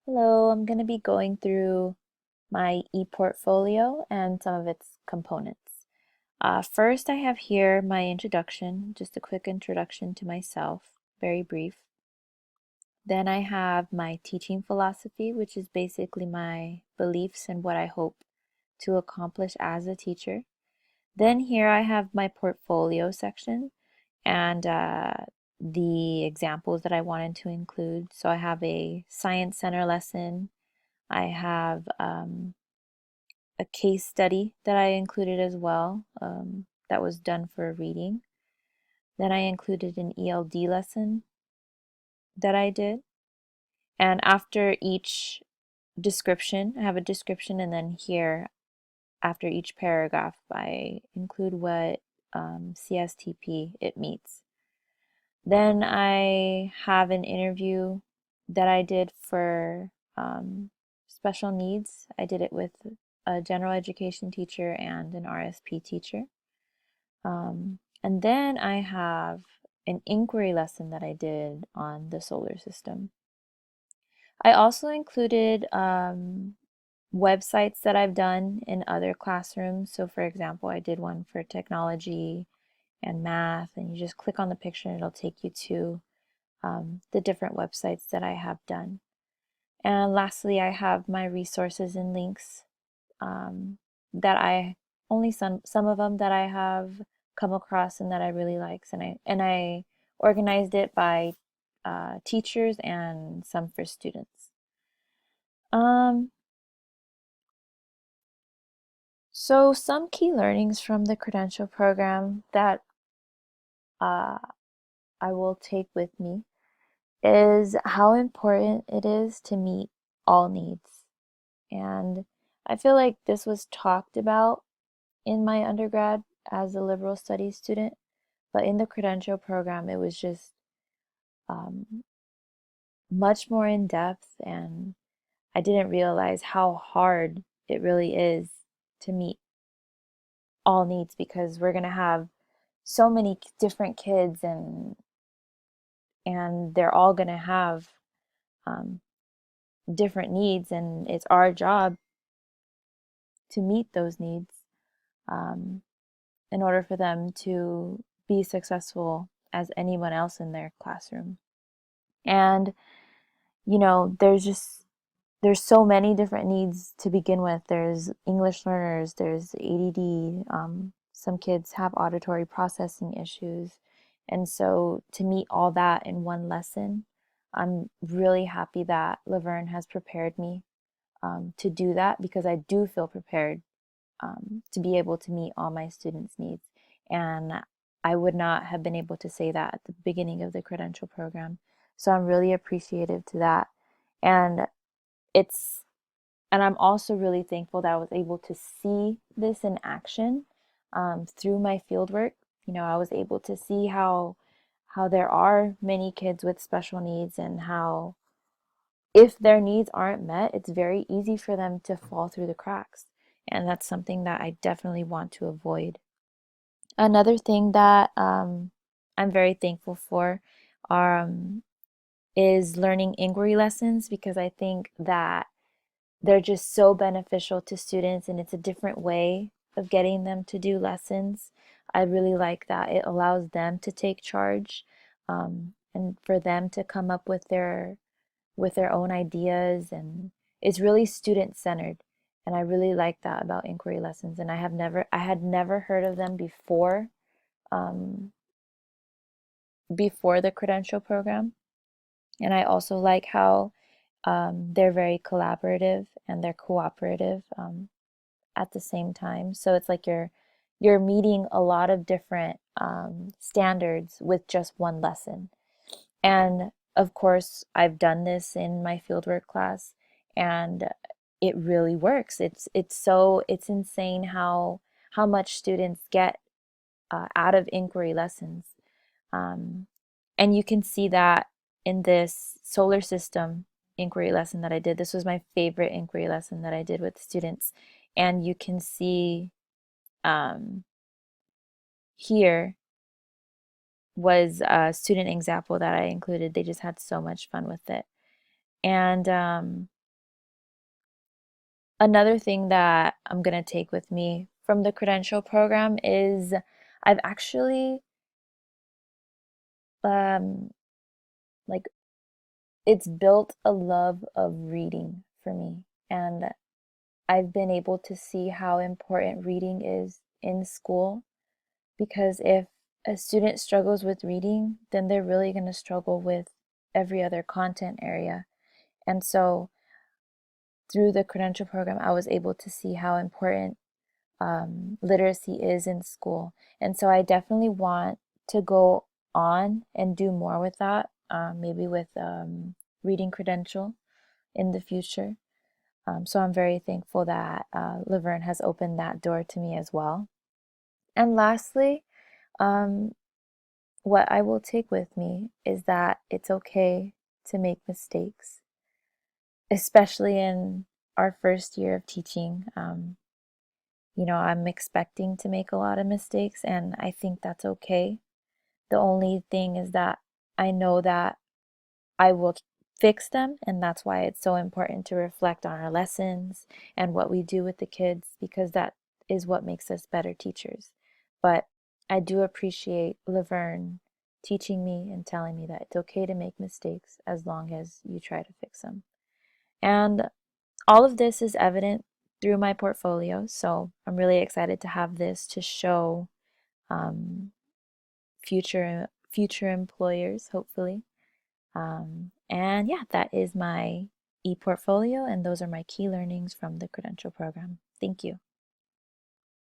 Hello, I'm going to be going through my ePortfolio and some of its components. First, I have here my introduction, just a quick introduction to myself, very brief. Then I have my teaching philosophy, which is basically my beliefs and what I hope to accomplish as a teacher. Then here I have my portfolio section and the examples that I wanted to include. So I have a science center lesson. I have a case study that I included as well, that was done for reading. Then I included an ELD lesson that I did. And after each description, I have a description, and then here, after each paragraph, I include what CSTP it meets. Then I have an interview that I did for special needs. I did it with a general education teacher and an RSP teacher. And then I have an inquiry lesson that I did on the solar system. I also included websites that I've done in other classrooms. So, for example, I did one for technology and math, and you just click on the picture and it'll take you to the different websites that I have done. And lastly, I have my resources and links that I only some of them that I have come across and that I really like, and I organized it by teachers and some for students. Um, so some key learnings from the credential program that uh, I will take with me is how important it is to meet all needs. And I feel like this was talked about in my undergrad as a liberal studies student, but in the credential program, it was just um, much more in depth, and I didn't realize how hard it really is to meet all needs because we're going to have so many different kids, and they're all going to have um, different needs, and it's our job to meet those needs um, in order for them to be successful as anyone else in their classroom. And there's so many different needs to begin with. There's English learners, there's ADD, some kids have auditory processing issues. And so to meet all that in one lesson, I'm really happy that Laverne has prepared me to do that because I do feel prepared to be able to meet all my students' needs. And I would not have been able to say that at the beginning of the credential program. So I'm really appreciative to that. And it's and I'm also really thankful that I was able to see this in action through my fieldwork. I was able to see how there are many kids with special needs, and how if their needs aren't met, it's very easy for them to fall through the cracks. And that's something that I definitely want to avoid. Another thing that I'm very thankful for um, is learning inquiry lessons, because I think that they're just so beneficial to students, and it's a different way of getting them to do lessons. I really like that. It allows them to take charge, and for them to come up with their own ideas, and it's really student centered. And I really like that about inquiry lessons. And I had never heard of them um, before the credential program. And I also like how they're very collaborative and they're cooperative at the same time. So it's like you're meeting a lot of different standards with just one lesson. And of course, I've done this in my fieldwork class, and it really works. It's insane how much students get out of inquiry lessons. Um, and you can see that in this solar system inquiry lesson that I did. This was my favorite inquiry lesson that I did with students. And you can see um, here was a student example that I included. They just had so much fun with it. And Another thing that I'm going to take with me from the credential program is I've actually um like it's built a love of reading for me, and I've been able to see how important reading is in school, because if a student struggles with reading, then they're really going to struggle with every other content area. And so through the credential program, I was able to see how important literacy is in school. And so I definitely want to go on and do more with that, maybe with reading credential in the future. So I'm very thankful that Laverne has opened that door to me as well. And lastly, um, what I will take with me is that it's okay to make mistakes, especially in our first year of teaching. I'm expecting to make a lot of mistakes, and I think that's okay. The only thing is that I know that I will fix them, and that's why it's so important to reflect on our lessons and what we do with the kids, because that is what makes us better teachers. But I do appreciate Laverne teaching me and telling me that it's okay to make mistakes as long as you try to fix them. And all of this is evident through my portfolio, so I'm really excited to have this to show um, future employers, hopefully. And yeah, that is my e-portfolio, and those are my key learnings from the credential program. Thank you.